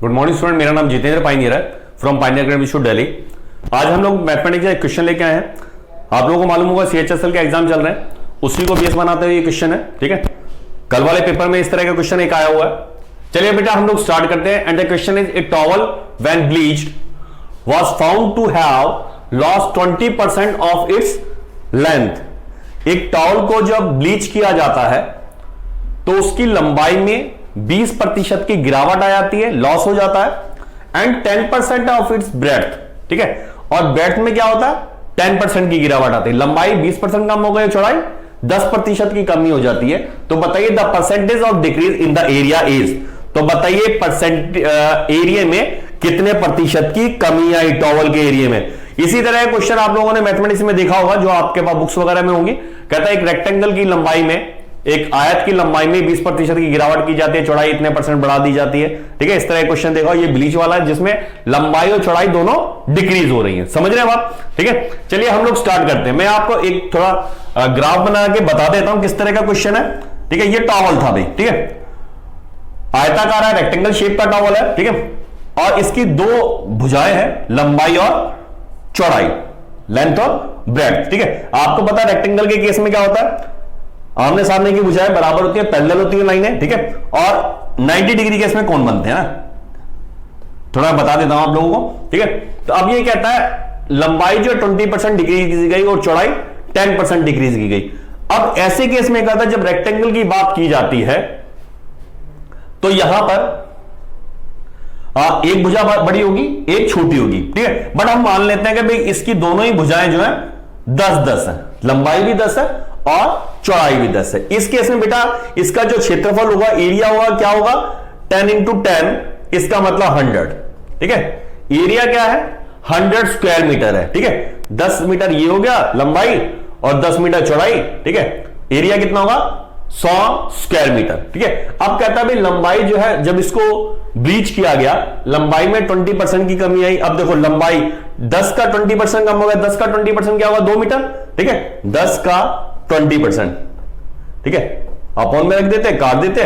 Good morning student, मेरा नाम Jitendra pioneer है from pioneer academy institute Delhi. आज हम लोग मैथमेटिक्स का एक क्वेश्चन लेके आए हैं। आप लोगों को मालूम होगा सीएचएसएल के एग्जाम चल रहे हैं, उसी को बेस बनाते हुए ये क्वेश्चन है। ठीक है, कल वाले पेपर में इस तरह का क्वेश्चन एक आया हुआ है। चलिए बेटा हम लोग स्टार्ट करते हैं। And the question is a towel when bleached was found to have lost 20% of its length. एक टॉवल को जब ब्लीच किया जाता है तो उसकी लंबाई में 20% की गिरावट आ जाती है, लॉस हो जाता है। एंड 10% ऑफ इट्स ब्रेड्थ, ठीक है, और ब्रेड्थ में क्या होता है 10% की गिरावट आती है। लंबाई 20% कम हो गई, चौड़ाई 10% की कमी हो जाती है। तो बताइए the percentage of decrease in the area is. तो बताइए परसेंट एरिया में कितने प्रतिशत की कमी आई टॉवल के एरिया में। इसी तरह क्वेश्चन आप लोगों ने मैथमेटिक्स में देखा होगा, जो आपके पास बुक्स वगैरह में होंगी। कहता है एक रेक्टेंगल की लंबाई में, एक आयत की लंबाई में 20% की गिरावट की जाती है, चौड़ाई इतने % बढ़ा दी जाती है। ठीक है, इस तरह क्वेश्चन देखो, ये ब्लीच वाला है जिसमें लंबाई और चौड़ाई दोनों डिक्रीज हो रही है। समझ रहे हैं आप? ठीक है, चलिए हम लोग स्टार्ट करते हैं। मैं आपको एक थोड़ा ग्राफ बना के बता देता हूं किस तरह का क्वेश्चन है। ठीक है, ये टॉवल था भाई, ठीक है, आयताकार है, रेक्टेंगल शेप का टॉवल है। ठीक है, और इसकी दो भुजाएं हैं, लंबाई और चौड़ाई, लेंथ और ब्रेड्थ। ठीक है, आपको पता है रेक्टेंगल के केस में क्या होता है, आमने सामने की भुजाएं बराबर होती है, पैरेलल होती है लाइनें। ठीक है, और 90 डिग्री केस में कौन बनते हैं ना, थोड़ा बता देता हूं आप लोगों को। ठीक है, तो अब ये कहता है लंबाई जो 20% डिक्रीज की गई और चौड़ाई 10% डिक्रीज की गई। अब ऐसे केस में कहता है जब रेक्टेंगल की बात की जाती है तो यहां पर एक भुजा बड़ी होगी, एक छोटी होगी। ठीक है, बट हम मान लेते हैं कि भाई इसकी दोनों ही भुजाएं जो है 10-10 है, लंबाई भी 10 है और चौड़ाई भी 10 है। इस केस में बेटा इसका जो क्षेत्रफल होगा, एरिया होगा, क्या होगा 10 × 10, इसका मतलब 100। ठीक है, एरिया क्या है 100 स्क्वायर मीटर है। ठीक है, 10 मीटर ये हो गया लंबाई और 10 मीटर चौड़ाई। ठीक है, एरिया कितना होगा 100 स्क्वायर मीटर। ठीक है, अब कहता है भाई लंबाई जो है जब इसको ब्लीच किया गया, लंबाई में 20% की कमी आई। अब देखो लंबाई 10 का 20% कम हो गया, 10 का 20% क्या होगा 2 मीटर। ठीक है, 10 का 20%, ठीक है, अपॉन में रख देते, काट देते,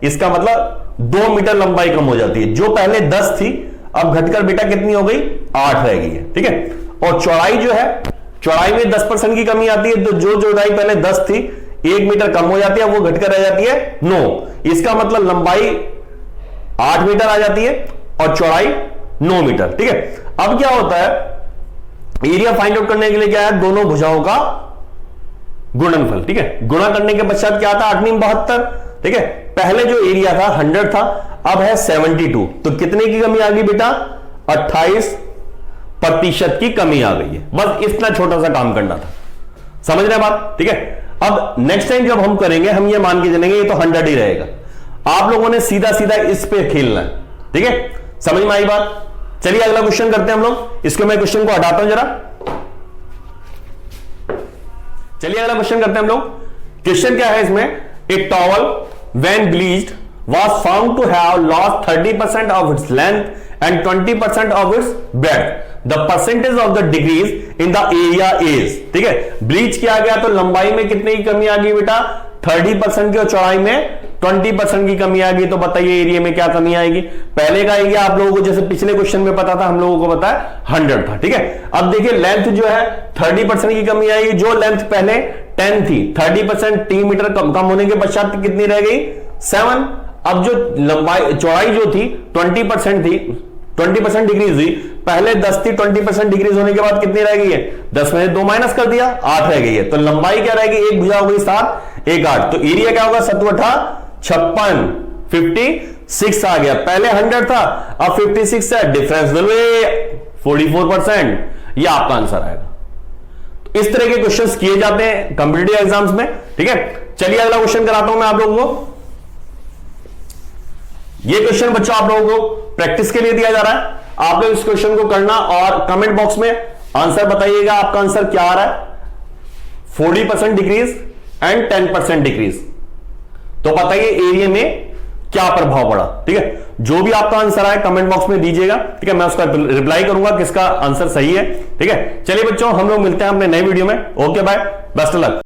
इसका मतलब 2 मीटर लंबाई कम हो जाती है। जो पहले 10 थी अब घटकर बेटा कितनी हो गई 8 रह गई है। ठीक है, और चौड़ाई जो है, चौड़ाई में 10% की कमी आती है, तो जो चौड़ाई पहले 10 थी 1 मीटर कम हो जाती है, वो घटकर रह जाती है 9। इसका मतलब लंबाई 8 मीटर आ जाती है और चौड़ाई 9 मीटर। ठीक है, अब क्या होता है एरिया फाइंड आउट करने के लिए क्या है, दोनों भुजाओं का गुणनफल। ठीक है, गुणा करने के पश्चात क्या आता 8 × 72। ठीक है, पहले जो एरिया था 100 था, अब है 72। तो कितने की कमी आ गई बेटा 28% की कमी आ गई है। बस इतना छोटा सा काम करना था, समझ रहे बात? ठीक है, अब नेक्स्ट टाइम जब हम करेंगे हम ये मान के चलेंगे ये तो 100 ही रहेगा। आप लोगों ने सीधा सीधा इस पे खेलना है। ठीक है, समझ में आई बात? चलिए अगला क्वेश्चन करते हैं हम लोग। इसको मैं क्वेश्चन को हटाता हूं जरा। चलिए अगला क्वेश्चन करते हैं हम लोग। क्वेश्चन क्या है इसमें, a towel when bleached was found to have lost 30% of its length and 20% of its breadth. The percentage of the decrease in the area is. ठीक है, ब्लीच किया गया तो लंबाई में कितने की कमी आ गई बेटा 30% की, और चौड़ाई में 20% की कमी आ गई। तो बताइए एरिया में क्या कमी आएगी। पहले का एरिया आप लोगों को जैसे पिछले क्वेश्चन में पता था, हम लोगों को पता है 100 था। ठीक है, अब देखिए लेंथ जो है 30% की कमी आएगी। जो लेंथ पहले 10 थी, 30% 3 मीटर कम होने के पश्चात कितनी रह गई 7। अब जो लंबाई चौड़ाई जो थी 20% थी, 20% डिक्रीज हुई। पहले 10 थी, 20% डिक्रीज होने के बाद कितनी रह गई है 10 में से 2 माइनस कर दिया 8 रह गई है। तो लंबाई क्या रहेगी, एक भुजा हो गई 7, एक 8। तो एरिया क्या होगा 7 × 8 56, 56 आ गया। पहले 100 था, अब 56 है, डिफरेंस 44%। ये आपका आंसर आएगा। तो इस तरह के क्वेश्चंस किए जाते हैं कॉम्पिटिटिव एग्जाम्स में। ठीक है, चलिए अगला क्वेश्चन कराता हूं मैं आप लोगों को। ये क्वेश्चन बच्चों आप लोगों को प्रैक्टिस के लिए दिया जा रहा है। आप लोग इस क्वेश्चन को करना और कमेंट बॉक्स में आंसर बताइएगा आपका आंसर क्या आ रहा है। 40% डिक्रीज एंड 10% डिक्रीज। तो बताइए एरिया में क्या प्रभाव पड़ा। ठीक है, जो भी आपका आंसर आए कमेंट बॉक्स में दीजिएगा। ठीक है, मैं उसका रिप्लाई करूंगा किसका आंसर सही है। ठीक है, चलिए बच्चों हम लोग मिलते हैं अपने नए वीडियो में। Okay bye, best of luck.